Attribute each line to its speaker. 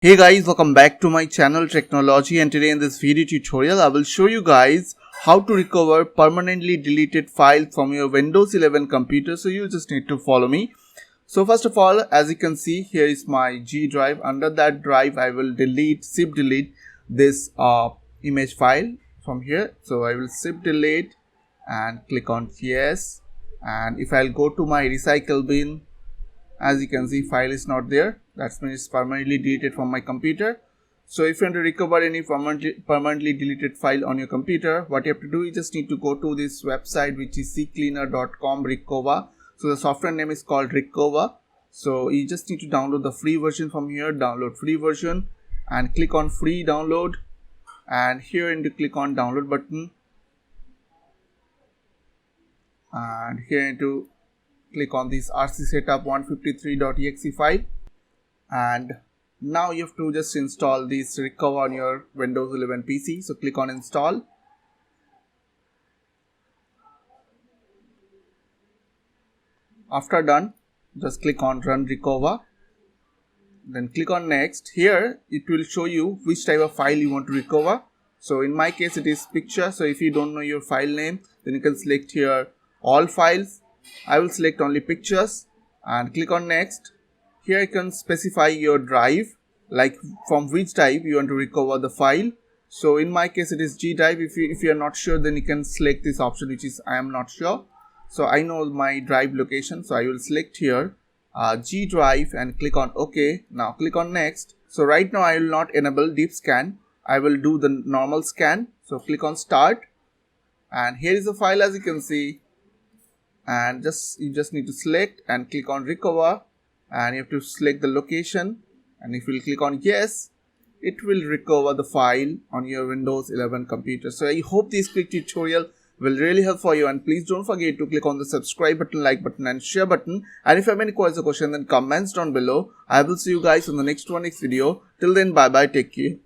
Speaker 1: Hey guys, welcome back to my channel Tricknology, and today in this video tutorial I will show you guys how to recover permanently deleted files from your Windows 11 computer. So you just need to follow me. So first of all, as you can see, here is my G drive. Under that drive I will zip delete this image file from here. So I will zip delete and click on yes, and if I'll go to my recycle bin, as you can see, file is not there. That means it's permanently deleted from my computer. So if you want to recover any permanently deleted file on your computer, what you have to do, you just need to go to this website, which is ccleaner.com recover. So the software name is called recover. So you just need to download the free version from here. Download free version and click on free download, and here you click on download button, and here you click on this rc setup 153.exe file, and now you have to just install this recover on your Windows 11 PC. So click on install. After done, just click on run recover, then click on next. Here it will show you which type of file you want to recover. So in my case it is picture. So if you don't know your file name, then you can select here all files. I will select only pictures and click on next. Here you can specify your drive, like from which type you want to recover the file. So in my case it is G drive. If you are not sure, then you can select this option, which is I am not sure. So I know my drive location, so I will select here G drive and click on OK. Now click on next. So right now I will not enable deep scan. I will do the normal scan. So click on start, and here is the file, as you can see. And you just need to select and click on recover, and you have to select the location, and if you click on yes, it will recover the file on your Windows 11 computer. So I hope this quick tutorial will really help for you, and please don't forget to click on the subscribe button, like button and share button, and if you have any questions, then comments down below. I will see you guys on the next video. Till then, bye bye, take care.